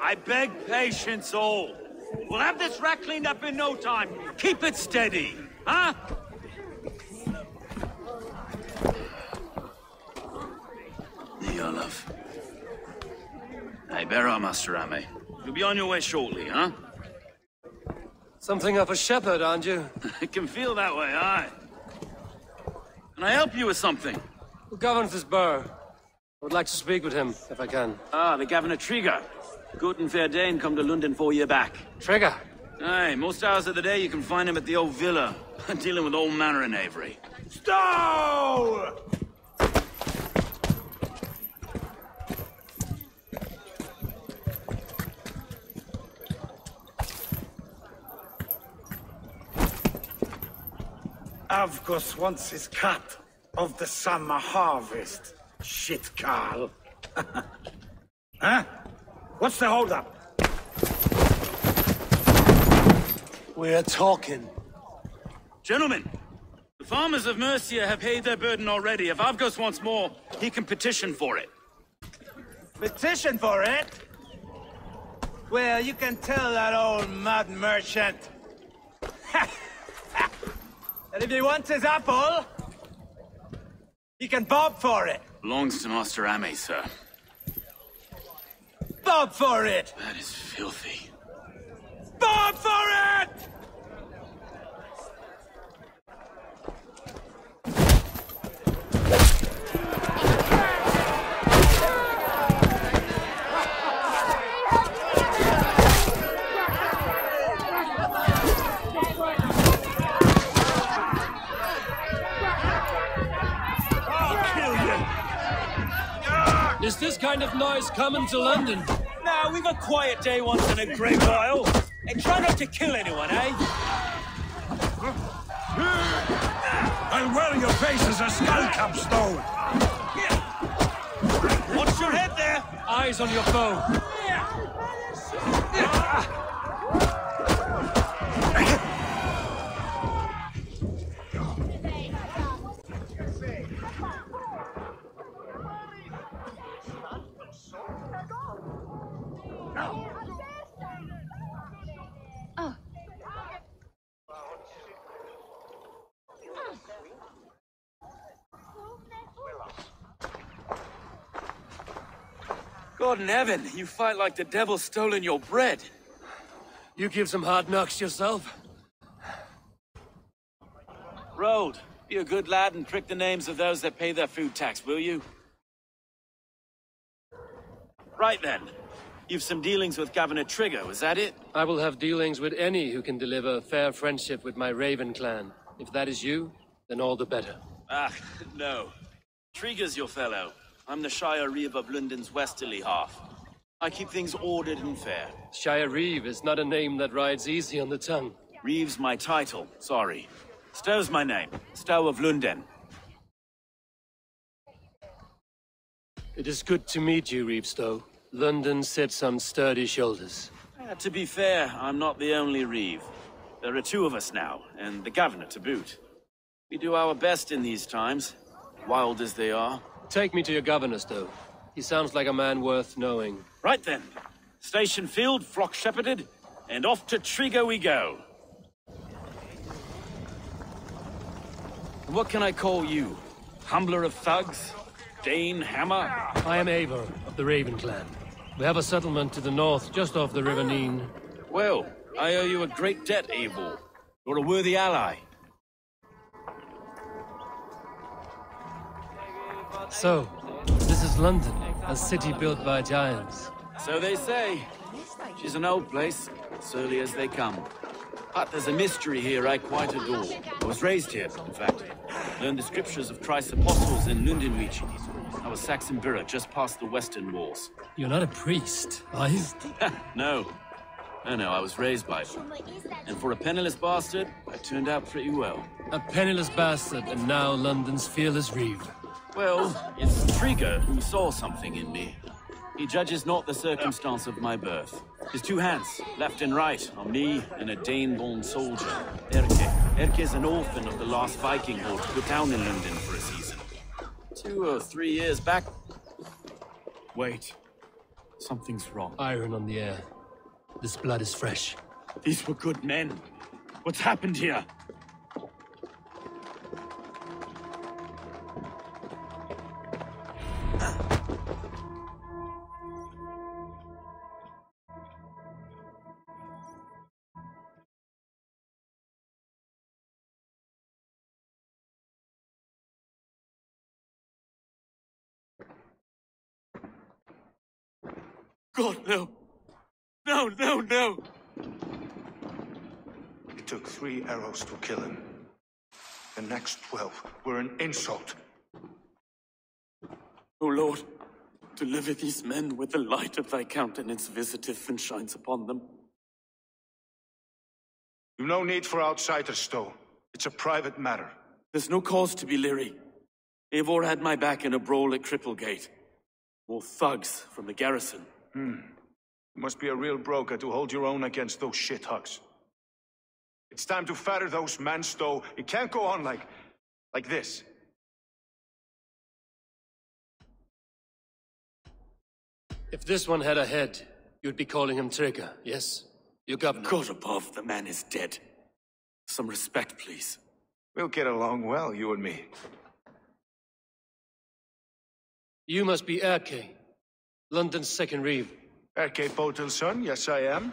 I beg patience, all. We'll have this wreck cleaned up in no time. Keep it steady, huh? Here, love. Hey, bear up, Master Ame. You'll be on your way shortly, huh? Something of a shepherd, aren't you? It can feel that way, aye. Can I help you with something? Who governs this burr? I would like to speak with him, if I can. Ah, the Governor Trigger. Good and fair Dane come to London 4 year back. Trigger? Aye, most hours of the day you can find him at the old villa, dealing with all manner in Avery. Stow! Avgos wants his cut of the summer harvest. Shit, Carl. Huh? What's the holdup? We're talking. Gentlemen, the farmers of Mercia have paid their burden already. If Avgos wants more, he can petition for it. Petition for it? Well, you can tell that old mud merchant. And if he wants his apple, he can bob for it. Belongs to Master Ame, sir. Bob for it! That is filthy. Bob for it! Is this kind of noise coming to London? Nah, we've a quiet day once in a great while. And try not to kill anyone, eh? I'll wear your face as a skull capstone. Watch your head there! Eyes on your foe. God in heaven, you fight like the devil's stolen your bread. You give some hard knocks yourself? Road, be a good lad and prick the names of those that pay their food tax, will you? Right then. You've some dealings with Governor Trigger, was that it? I will have dealings with any who can deliver fair friendship with my Raven clan. If that is you, then all the better. Ah, no. Trigger's your fellow. I'm the Shire Reeve of London's westerly half. I keep things ordered and fair. Shire Reeve is not a name that rides easy on the tongue. Reeve's my title, sorry. Stow's my name. Stow of London. It is good to meet you, Reeve Stow. London sits on sturdy shoulders. To be fair, I'm not the only Reeve. There are two of us now, and the Governor to boot. We do our best in these times, wild as they are. Take me to your governor, Stow. He sounds like a man worth knowing. Right then. Station filled, flock shepherded, and off to Trigger we go. What can I call you? Humbler of thugs? Dane Hammer? I am Eivor of the Raven clan. We have a settlement to the north, just off the River Neen. Well, I owe you a great debt, Eivor. You're a worthy ally. So, this is London, a city built by giants. So they say. She's an old place, surly as they come. But there's a mystery here I quite adore. I was raised here, in fact. Learned the scriptures of Christ's apostles in Lundenreach. I was Saxon Borough, just past the western walls. You're not a priest, are you? No. No, I was raised by them. And for a penniless bastard, I turned out pretty well. A penniless bastard, and now London's fearless Reeve. Well, it's Trigger who saw something in me. He judges not the circumstance of my birth. His two hands, left and right, on me and a Dane-born soldier, Erke. Erke's an orphan of the last Viking horde put down in London for a season. 2 or 3 years back. Wait. Something's wrong. Iron on the air. This blood is fresh. These were good men. What's happened here? God, no. No, no, no! It took 3 arrows to kill him. The next 12 were an insult. O Lord, deliver these men with the light of thy countenance visiteth and shines upon them. You've no need for outsiders, Stowe. It's a private matter. There's no cause to be leery. Eivor had my back in a brawl at Cripplegate. More thugs from the garrison. You must be a real broker to hold your own against those shithugs. It's time to fetter those men, Stowe. It can't go on like this. If this one had a head, you'd be calling him Trigger, yes? Your governor. God above, the man is dead. Some respect, please. We'll get along well, you and me. You must be Erke, London's second reeve. Erke Botel's son, yes I am.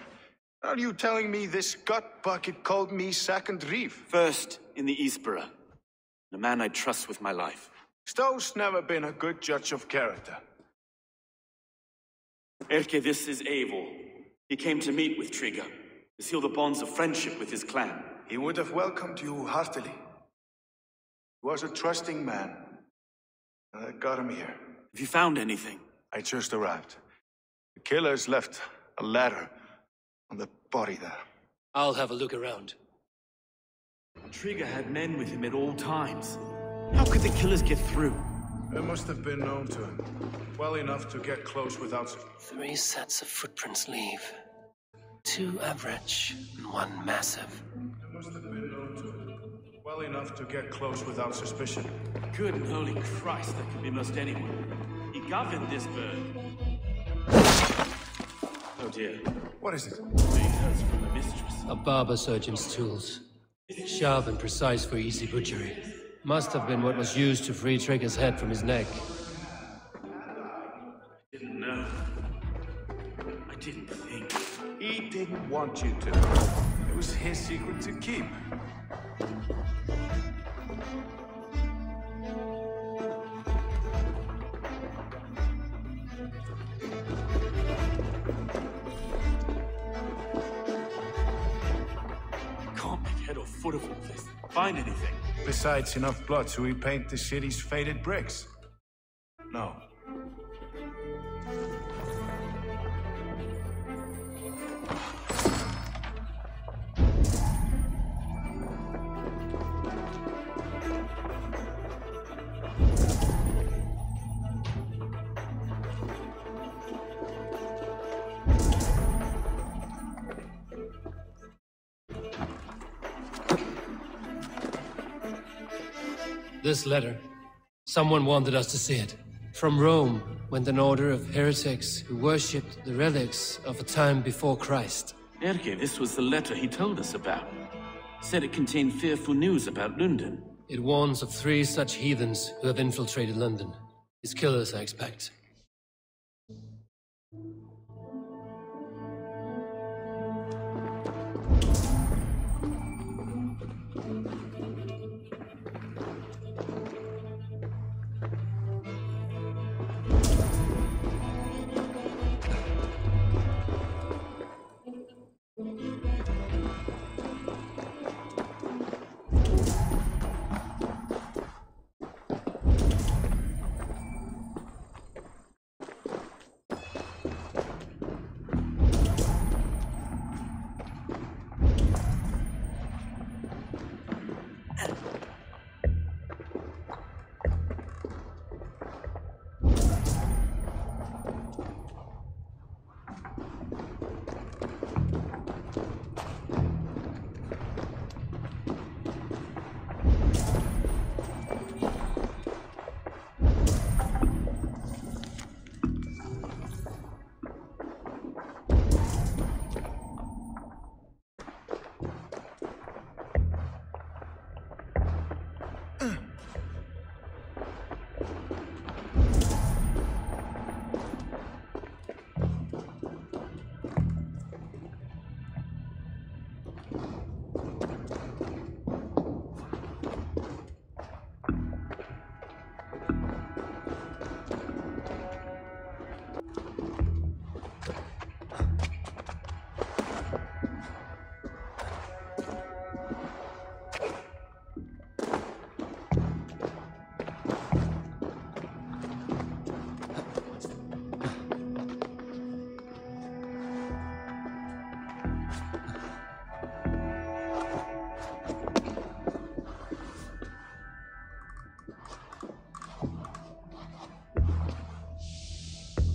Are you telling me this gut bucket called me second reeve? First in the Eastborough. The man I trust with my life. Stowe's never been a good judge of character. Erke, this is Eivor. He came to meet with Trigger, to seal the bonds of friendship with his clan. He would have welcomed you heartily. He was a trusting man. And I got him here. Have you found anything? I just arrived. The killers left a letter on the body there. I'll have a look around. Trigger had men with him at all times. How could the killers get through? They must have been known to him. Well enough to get close without... 3 sets of footprints leave. 2 average and 1 massive. They must have been known to him. Well enough to get close without suspicion. Good and holy Christ, that could be most anyone. He governed this bird. Oh dear. What is it? It hurts from the mistress. A barber surgeon's tools. Sharp and precise for easy butchery. Must have been what was used to free Trigger's head from his neck. I didn't know. I didn't think. He didn't want you to. It was his secret to keep. Can't make head or foot of all this. Find anything. Besides enough blood to repaint the city's faded bricks. No. This letter. Someone wanted us to see it. From Rome went an order of heretics who worshipped the relics of a time before Christ. Erke, this was the letter he told us about. Said it contained fearful news about London. It warns of 3 such heathens who have infiltrated London. His killers, I expect.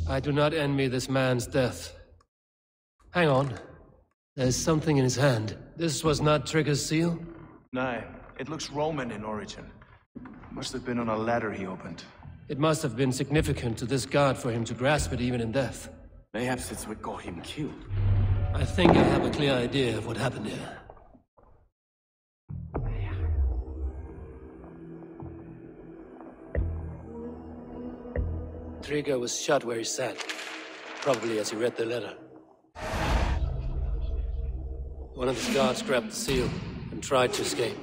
I do not envy this man's death. Hang on. There's something in his hand. This was not Trigger's seal? No, it looks Roman in origin. Must have been on a ladder he opened. It must have been significant to this god for him to grasp it even in death. Mayhaps it's what got him killed. I think I have a clear idea of what happened here. Trigger was shot where he sat, probably as he read the letter. One of his guards grabbed the seal and tried to escape.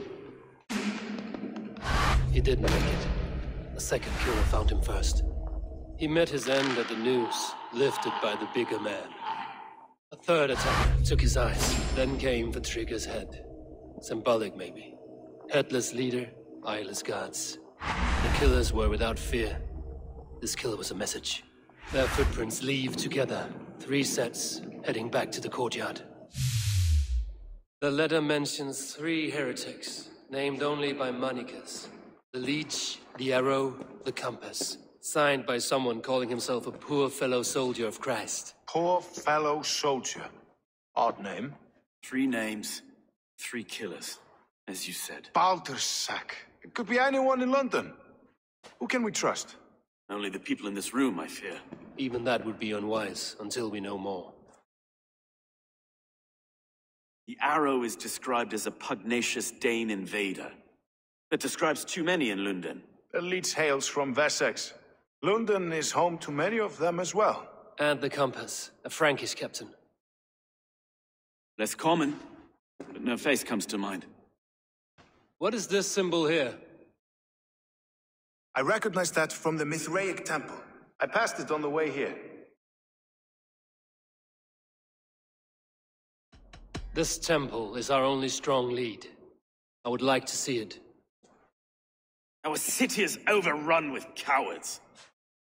He didn't make it. A second killer found him first. He met his end at the noose, lifted by the bigger man. A third attacker took his eyes, then came for Trigger's head. Symbolic, maybe. Headless leader, eyeless guards. The killers were without fear. This kill was a message. Their footprints leave together. 3 sets, heading back to the courtyard. The letter mentions 3 heretics, named only by monikers. The Leech, the Arrow, the Compass. Signed by someone calling himself a poor fellow soldier of Christ. Poor fellow soldier. Odd name. 3 names, 3 killers, as you said. Baldersack. It could be anyone in London. Who can we trust? Only the people in this room, I fear. Even that would be unwise, until we know more. The Arrow is described as a pugnacious Dane invader. That describes too many in London. The Leech hails from Wessex. London is home to many of them as well. And the Compass, a Frankish captain. Less common, but no face comes to mind. What is this symbol here? I recognize that from the Mithraic temple. I passed it on the way here. This temple is our only strong lead. I would like to see it. Our city is overrun with cowards.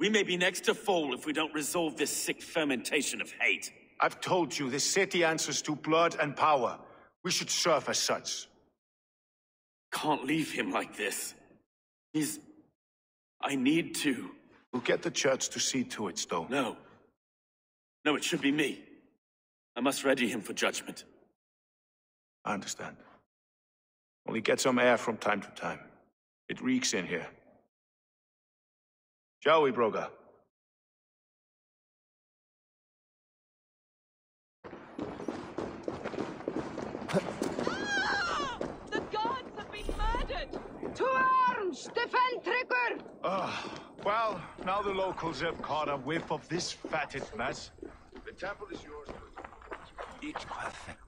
We may be next to fall if we don't resolve this sick fermentation of hate. I've told you, this city answers to blood and power. We should serve as such. Can't leave him like this. I need to. We'll get the church to see to it, Stowe. No. No, it should be me. I must ready him for judgment. I understand. Only get some air from time to time. It reeks in here. Shall we, Broga? The gods have been murdered! To arms! Defend Trigger! Well, now the locals have caught a whiff of this fatted mess. The temple is yours. It's perfect.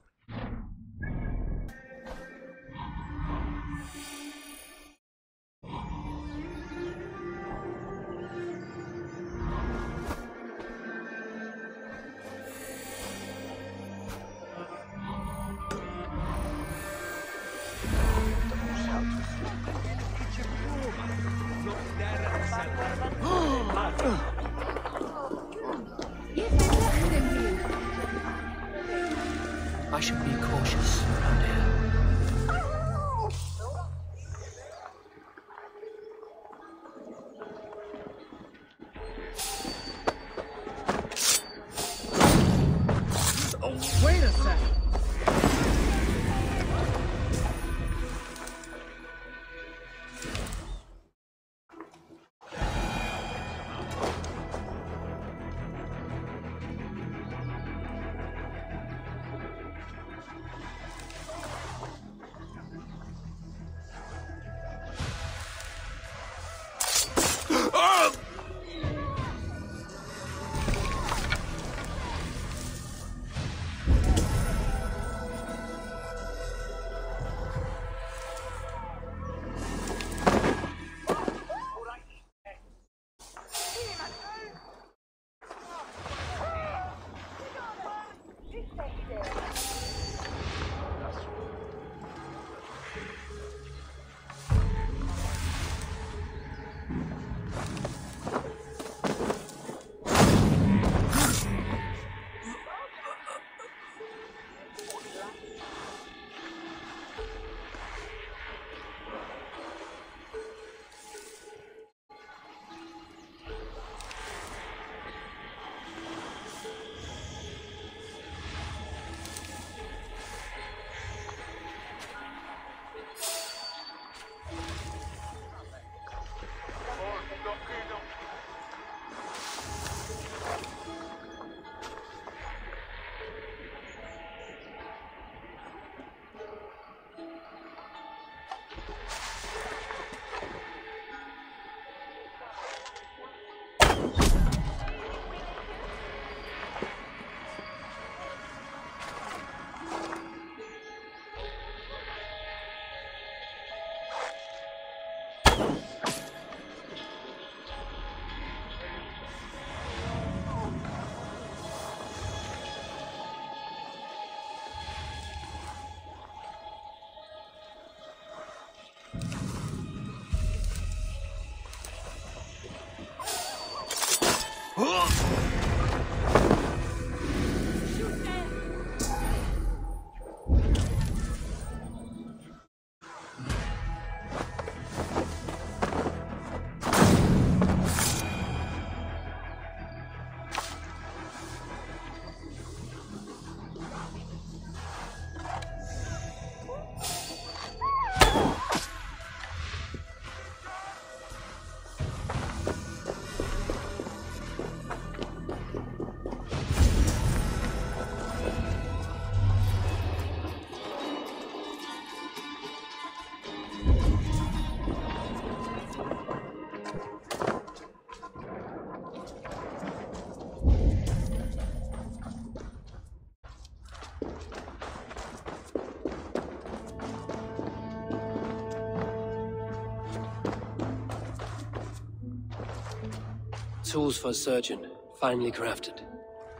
Tools for a surgeon, finely crafted.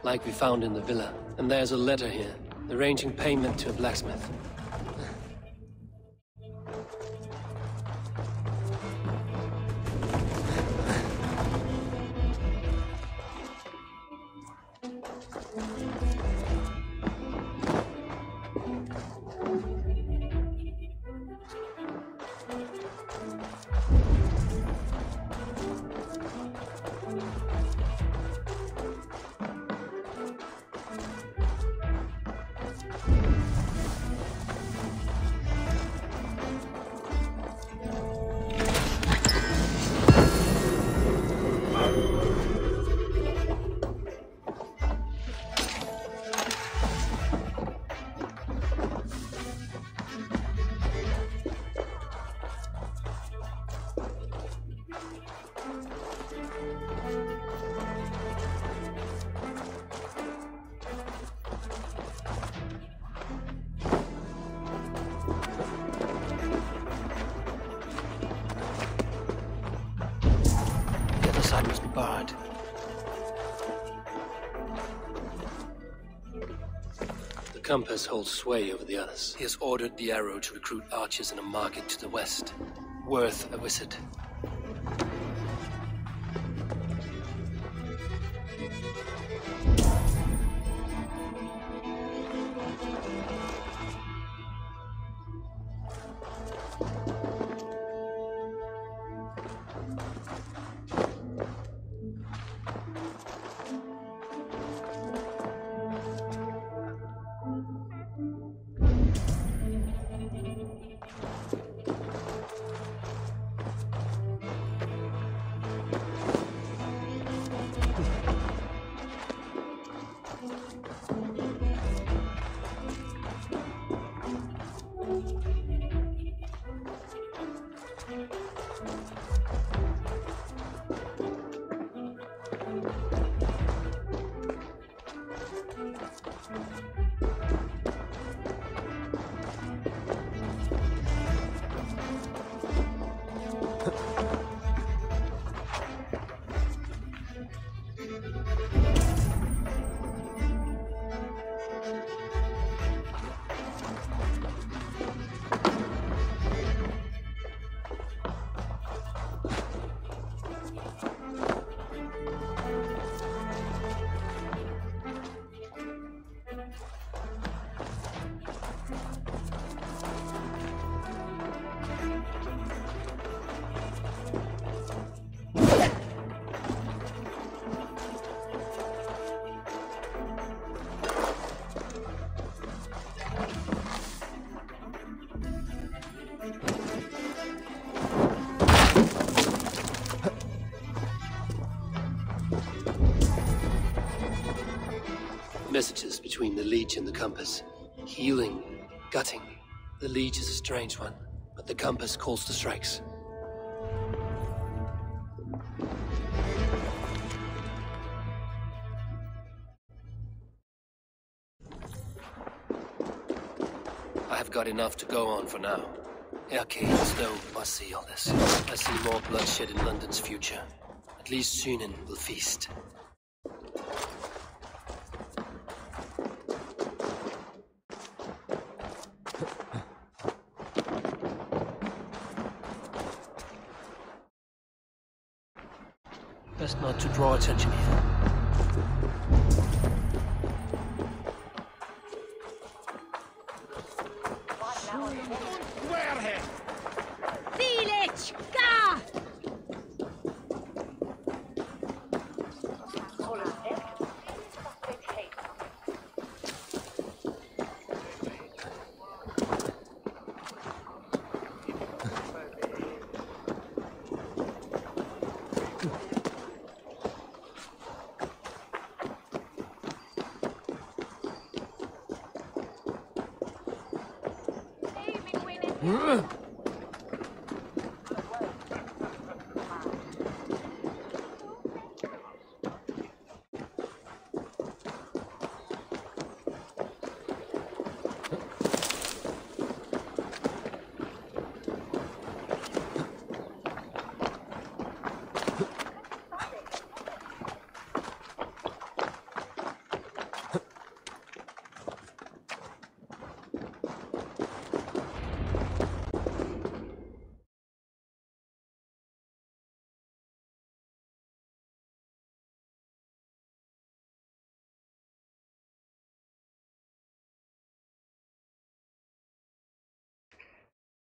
Like we found in the villa. And there's a letter here, arranging payment to a blacksmith. Must be barred. The compass holds sway over the others. He has ordered the arrow to recruit archers in a market to the west. Worth a visit. Messages between the leech and the compass. Healing, gutting. The leech is a strange one, but the compass calls to strikes. I have got enough to go on for now. Arcade Snow must see all this. I see more bloodshed in London's future. At least Sunan will feast. Best not to draw attention here. Felix! Ga!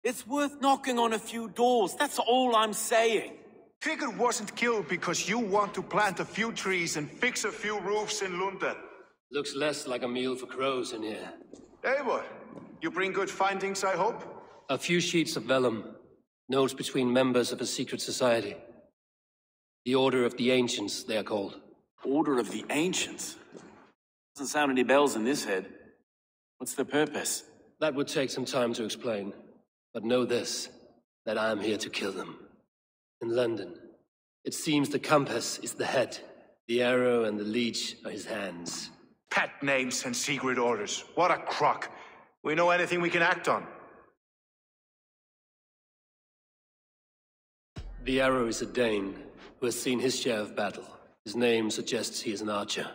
It's worth knocking on a few doors, that's all I'm saying. Trigger wasn't killed because you want to plant a few trees and fix a few roofs in London. Looks less like a meal for crows in here. Hey, what? You bring good findings, I hope? A few sheets of vellum. Notes between members of a secret society. The Order of the Ancients, they are called. Order of the Ancients? Doesn't sound any bells in this head. What's the purpose? That would take some time to explain. But know this, that I am here to kill them. In London, it seems the compass is the head. The arrow and the leech are his hands. Pet names and secret orders. What a crock. We know anything we can act on. The arrow is a Dane who has seen his share of battle. His name suggests he is an archer.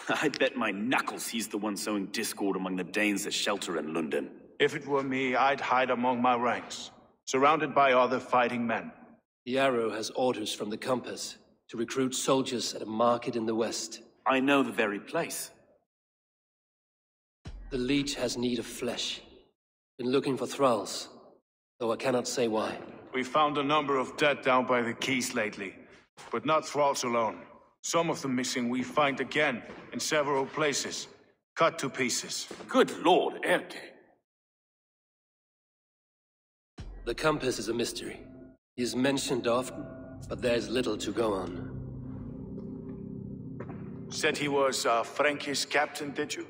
I bet my knuckles he's the one sowing discord among the Danes that shelter in London. If it were me, I'd hide among my ranks, surrounded by other fighting men. The arrow has orders from the compass to recruit soldiers at a market in the west. I know the very place. The leech has need of flesh. Been looking for thralls, though I cannot say why. We found a number of dead down by the quays lately, but not thralls alone. Some of the missing we find again in several places, cut to pieces. Good Lord, Erke. The compass is a mystery. He is mentioned often, but there is little to go on. Said he was a Frankish captain, did you?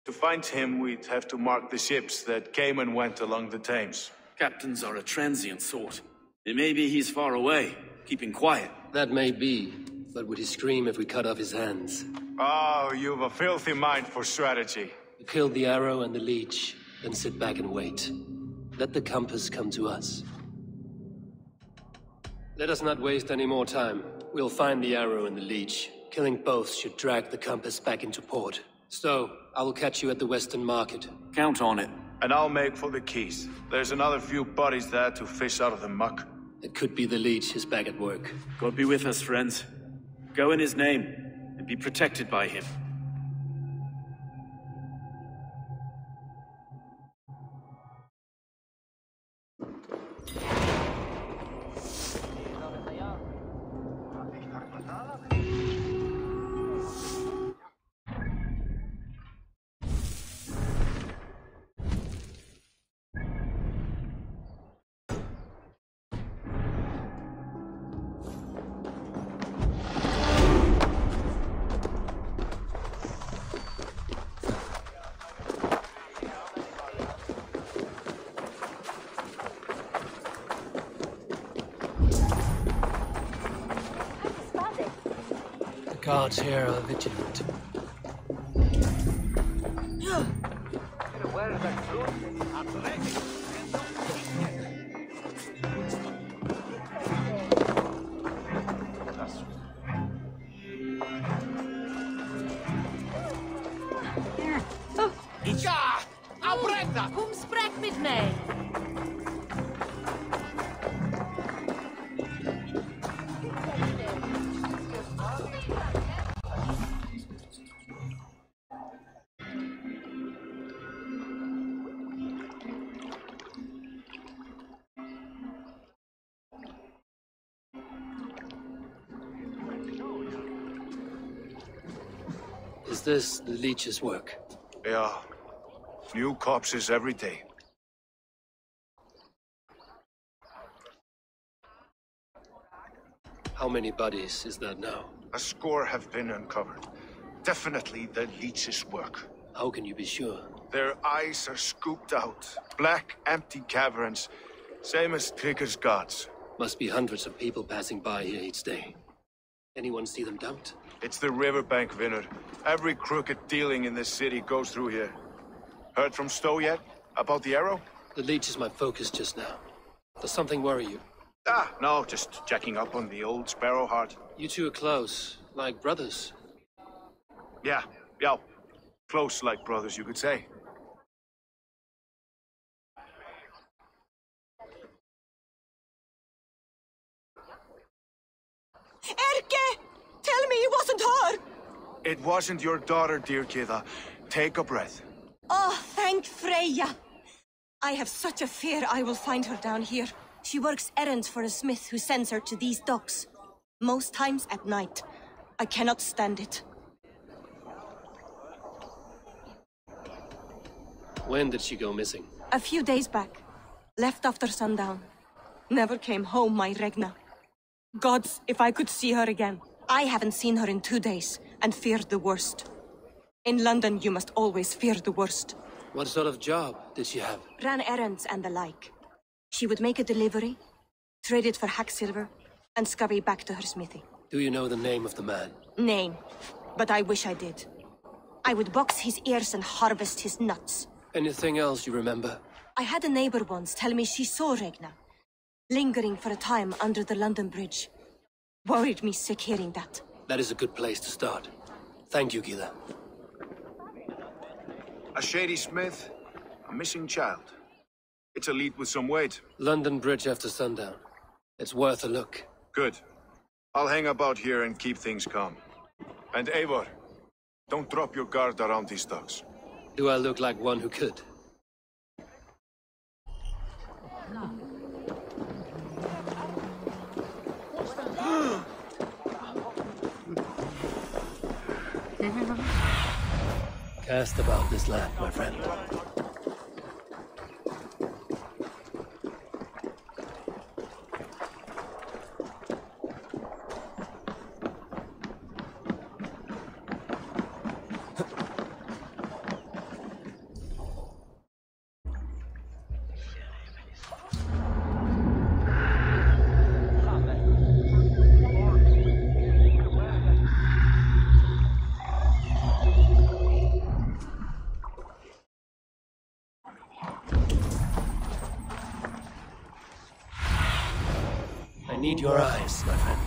To find him, we'd have to mark the ships that came and went along the Thames. Captains are a transient sort. It may be he's far away, keeping quiet. That may be, but would he scream if we cut off his hands? Oh, you've a filthy mind for strategy. Kill the arrow and the leech, then sit back and wait. Let the compass come to us. Let us not waste any more time. We'll find the arrow and the leech. Killing both should drag the compass back into port. So, I will catch you at the Western Market. Count on it. And I'll make for the quays. There's another few bodies there to fish out of the muck. It could be the leech is back at work. God be with us, friends. Go in his name, and be protected by him. Guards here are vigilant. Kom spreek met mij. Is this the leech's work? Yeah. New corpses every day. How many bodies is that now? A score have been uncovered. Definitely the leech's work. How can you be sure? Their eyes are scooped out. Black, empty caverns. Same as Trigger's gods. Must be hundreds of people passing by here each day. Anyone see them dumped? It's the riverbank, Vinod. Every crooked dealing in this city goes through here. Heard from Stowe yet? About the arrow? The leech is my focus just now. Does something worry you? Ah, no, just checking up on the old Sparrowheart. You two are close, like brothers. Yeah. Close like brothers, you could say. Erke! Tell me it wasn't her! It wasn't your daughter, dear Kida. Take a breath. Oh, thank Freya. I have such a fear I will find her down here. She works errands for a smith who sends her to these docks. Most times at night. I cannot stand it. When did she go missing? A few days back. Left after sundown. Never came home, my Regna. Gods, if I could see her again. I haven't seen her in 2 days, and feared the worst. In London, you must always fear the worst. What sort of job did she have? Ran errands and the like. She would make a delivery, trade it for hack silver, and scurry back to her smithy. Do you know the name of the man? Name. But I wish I did. I would box his ears and harvest his nuts. Anything else you remember? I had a neighbor once tell me she saw Regna, lingering for a time under the London Bridge. Worried me sick hearing that. That is a good place to start. Thank you, Gila. A shady smith, a missing child. It's a lead with some weight. London Bridge after sundown. It's worth a look. Good. I'll hang about here and keep things calm. And Eivor, don't drop your guard around these docks. Do I look like one who could? Cast about this land, my friend. I need your eyes, my friend.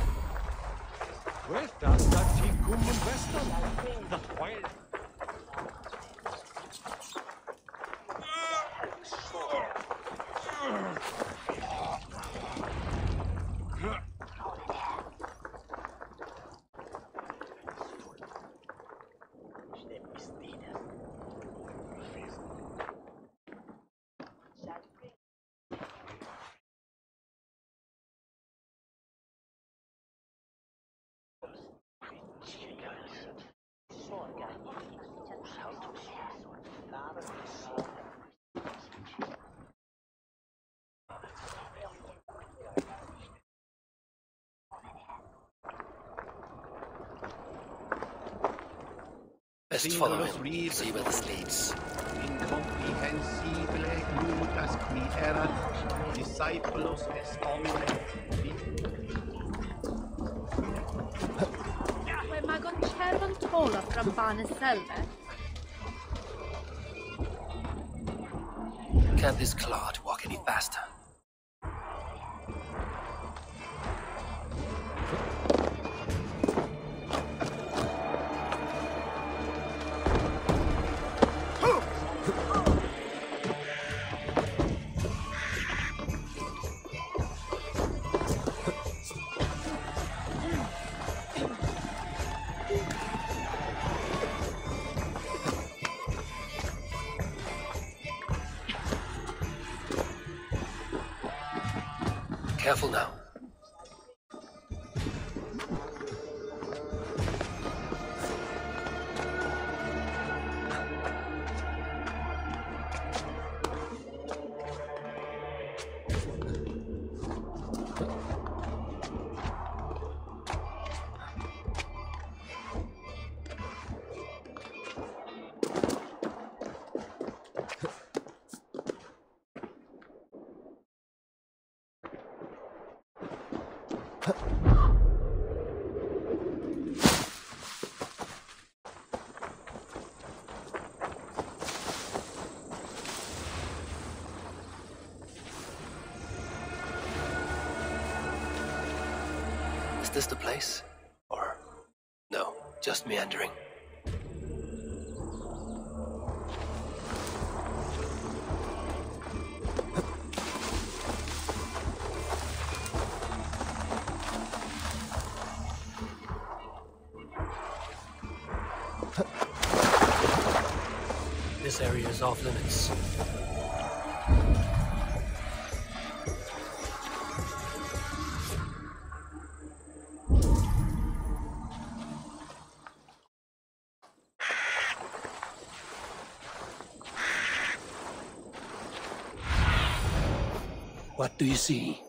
Best follow him, see where this leads. Incomprehensible lucas qui erat discípulos est homine. Mae magon cherfon tola from Barnes Selva. Can't this clod walk any faster? Careful now. Is this the place? Or no, just meandering? This area is off limits. What do you see?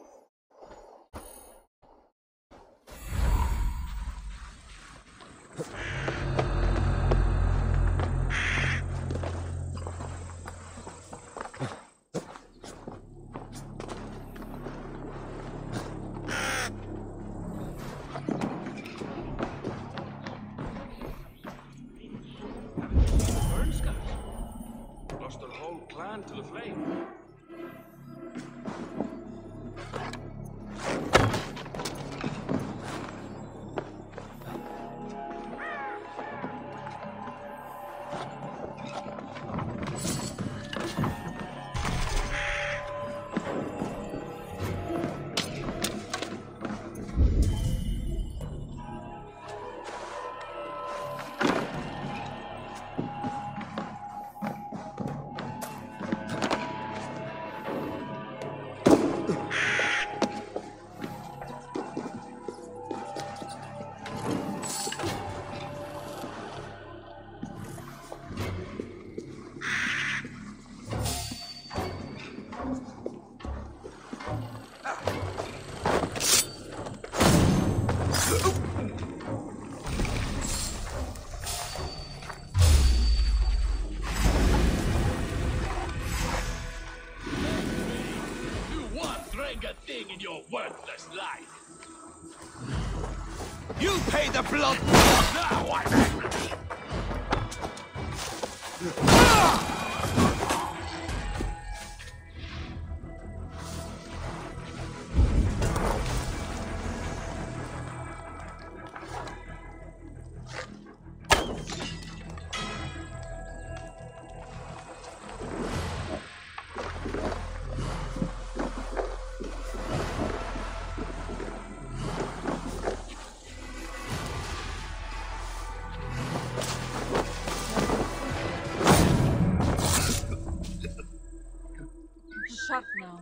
Lost their whole clan to the flame. In your worthless life. You pay the blood! Now I'm angry! Shut now.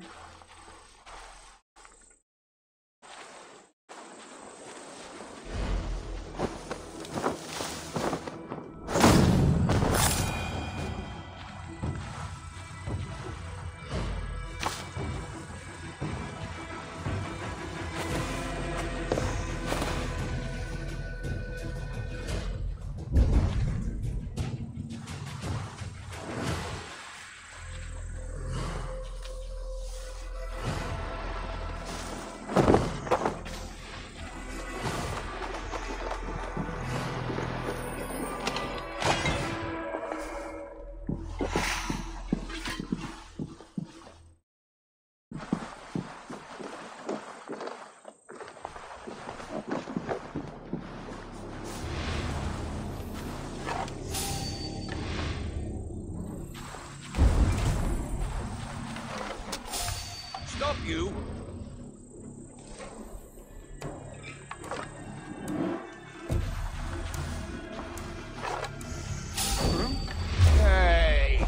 Stop you! Hey!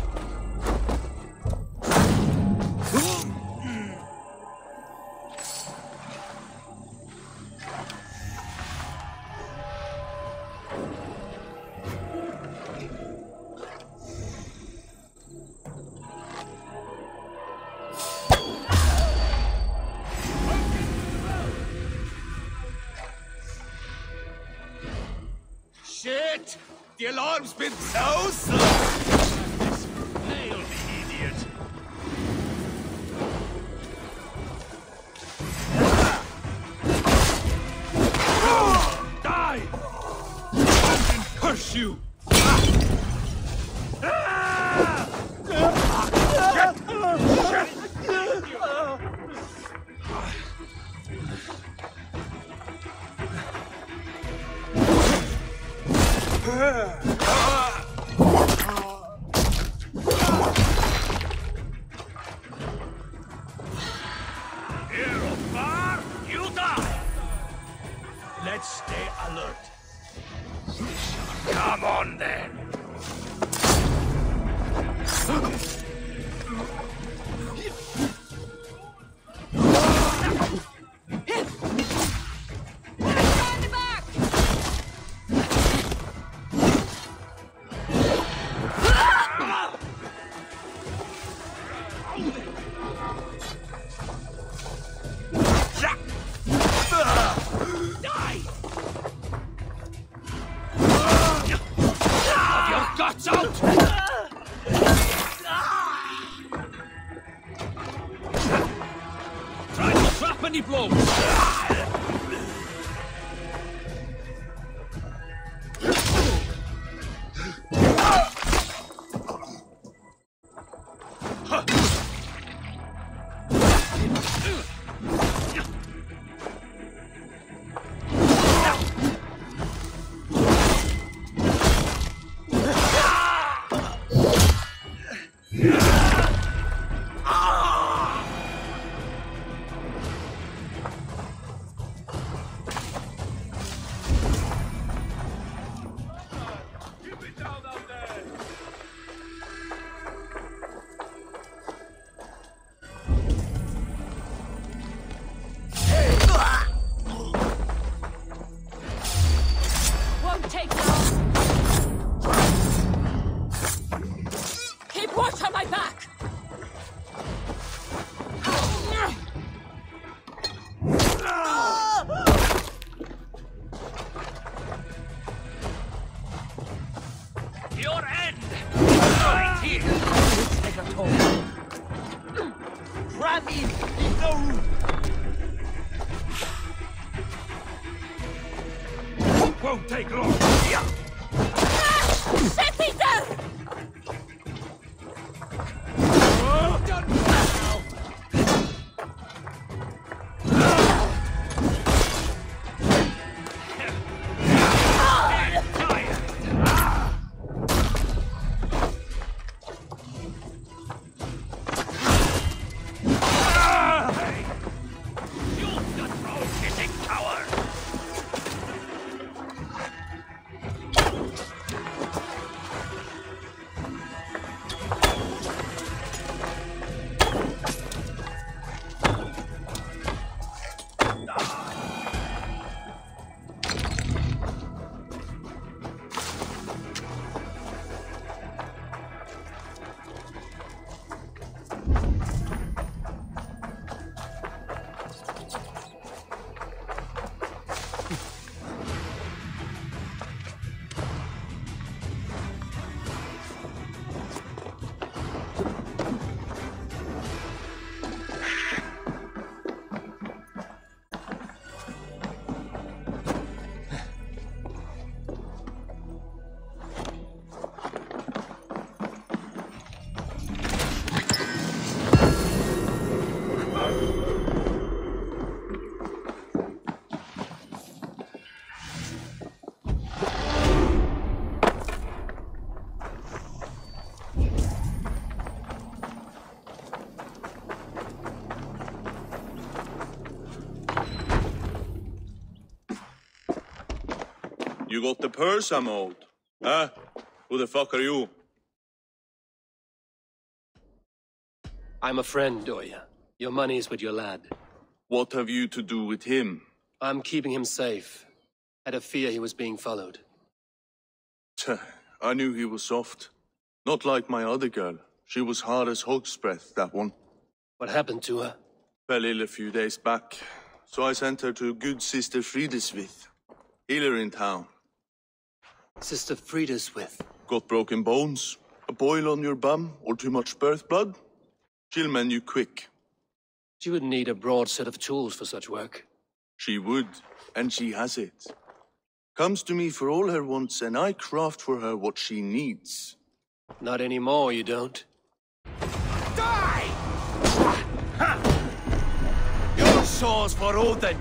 Shit! The alarm's been so slow! Nail the idiot! Die! Fucking curse you! Shit! Hero far, you die! Let's stay alert. Come on, then. Guts out! Try to trap any blows! Your end! Right here! Take a toll. Grab him! Leave no room! Won't take long! Set Peter! Oh, done now! You got the purse I'm owed? Huh? Who the fuck are you? I'm a friend, Doya. Your money's with your lad. What have you to do with him? I'm keeping him safe. Had a fear he was being followed. I knew he was soft. Not like my other girl. She was hard as hog's breath, that one. What happened to her? Fell ill a few days back. So I sent her to good Sister Frideswith. Healer in town. Sister Frideswith. Got broken bones? A boil on your bum? Or too much birth blood? She'll mend you quick. She would need a broad set of tools for such work. She would, and she has it. Comes to me for all her wants, and I craft for her what she needs. Not anymore, you don't. Die! Your soul's for Odin!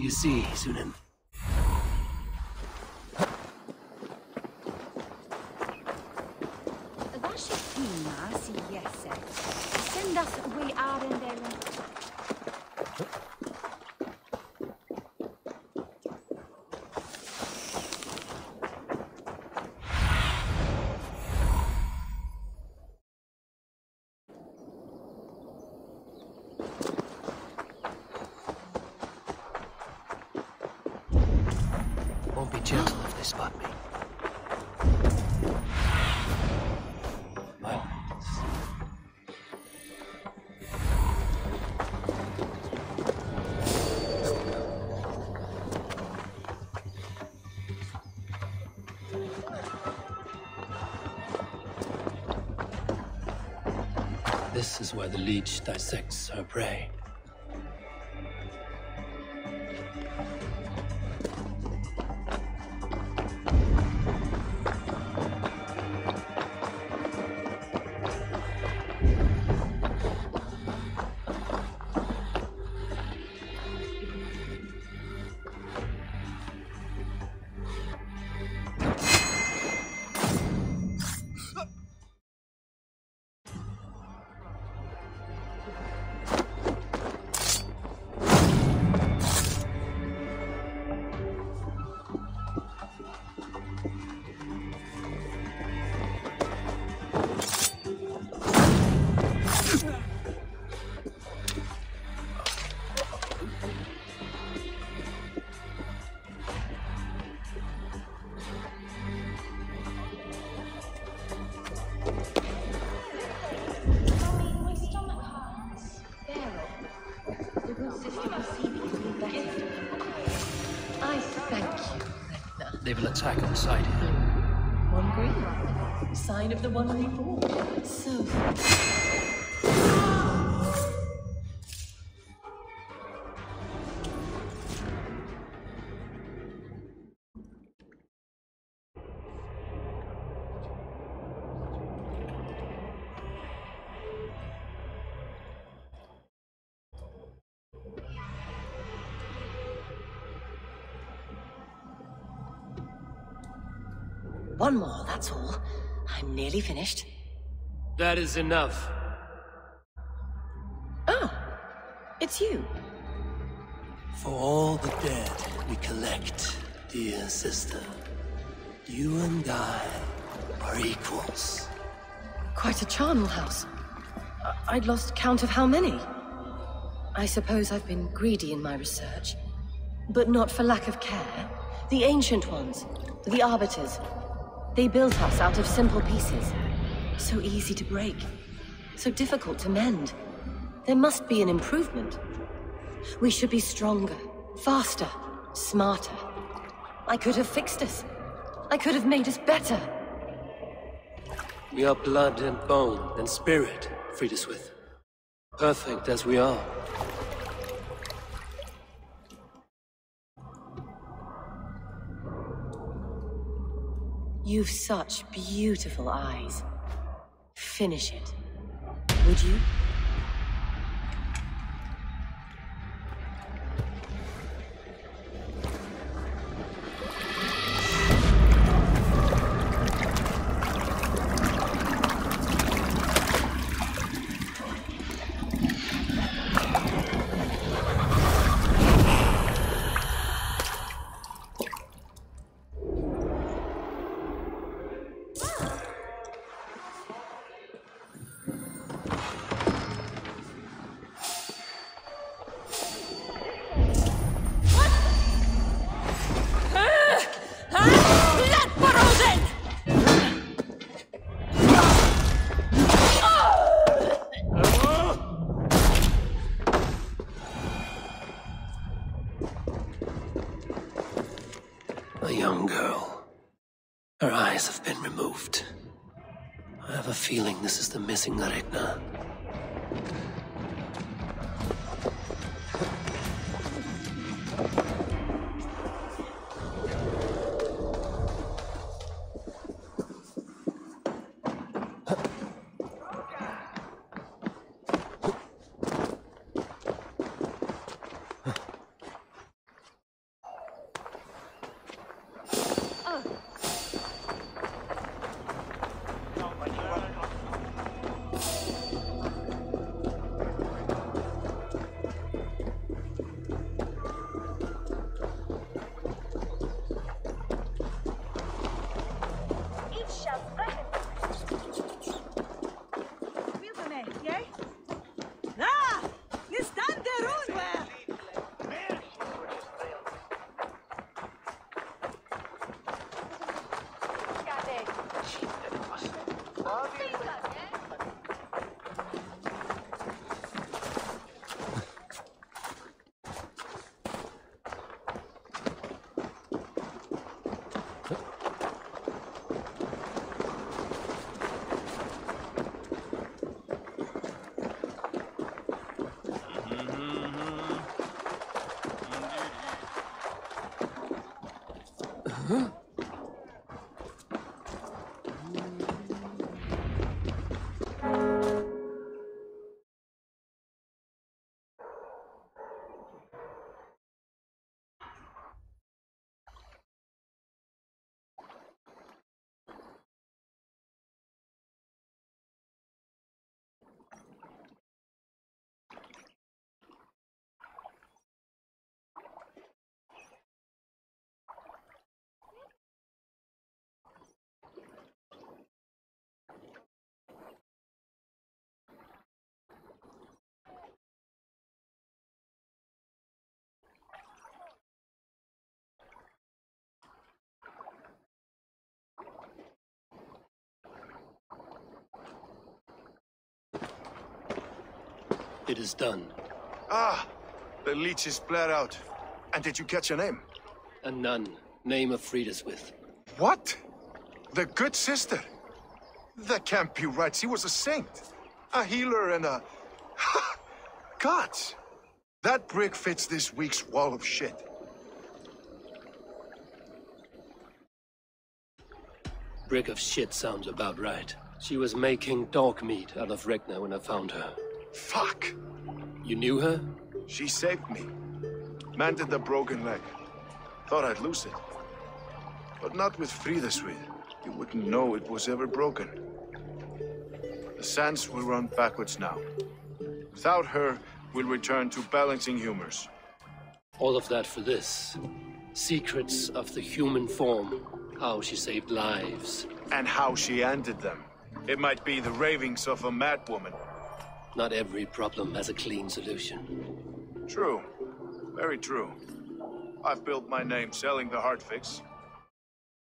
do you see, Sunan? Send us way out in there. Won't be gentle if they spot me. This is where the leech dissects her prey. They will attack on sight. One green. Sign of the one reborn. So. One more, that's all. I'm nearly finished. That is enough. Oh, it's you. For all the dead we collect, dear sister, you and I are equals. Quite a charnel house. I'd lost count of how many. I suppose I've been greedy in my research, but not for lack of care. The ancient ones, the arbiters, they built us out of simple pieces. So easy to break, so difficult to mend. There must be an improvement. We should be stronger, faster, smarter. I could have fixed us. I could have made us better. We are blood and bone and spirit, Friedeswith. Perfect as we are. You've such beautiful eyes. Finish it. Would you? A young girl. Her eyes have been removed. I have a feeling this is the missing Regna. It is done. Ah, the leech is bled out. And did you catch a name? A nun. Name of Frida's with. What? The good sister? That can't be right. She was a saint. A healer and a... Gods! That brick fits this week's wall of shit. Brick of shit sounds about right. She was making dog meat out of Regna when I found her. Fuck! You knew her? She saved me. Mended the broken leg. Thought I'd lose it. But not with Frida's with. You wouldn't know it was ever broken. The sands will run backwards now. Without her, we'll return to balancing humors. All of that for this. Secrets of the human form. How she saved lives. And how she ended them. It might be the ravings of a madwoman. Not every problem has a clean solution. True. Very true. I've built my name selling the heart fix.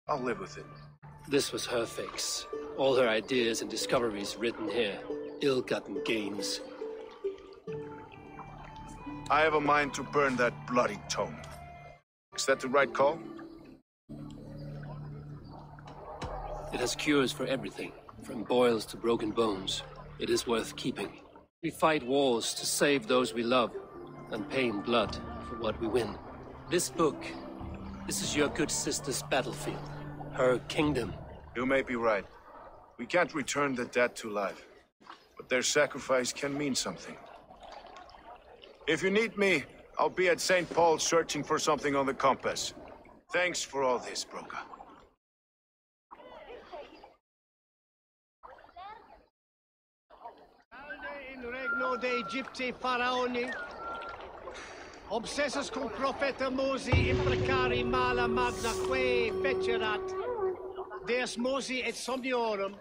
I'll live with it. This was her fix. All her ideas and discoveries written here. Ill-gotten gains. I have a mind to burn that bloody tome. Is that the right call? It has cures for everything, from boils to broken bones. It is worth keeping. We fight wars to save those we love, and pay in blood for what we win. This book, this is your good sister's battlefield. Her kingdom. You may be right. We can't return the dead to life. But their sacrifice can mean something. If you need me, I'll be at St. Paul's searching for something on the compass. Thanks for all this, Broca. In regno dei Egypti faraoni, obsessus cum profeta Mosi imprecari mala magna que fecerat, Deus Mosi et somniorum,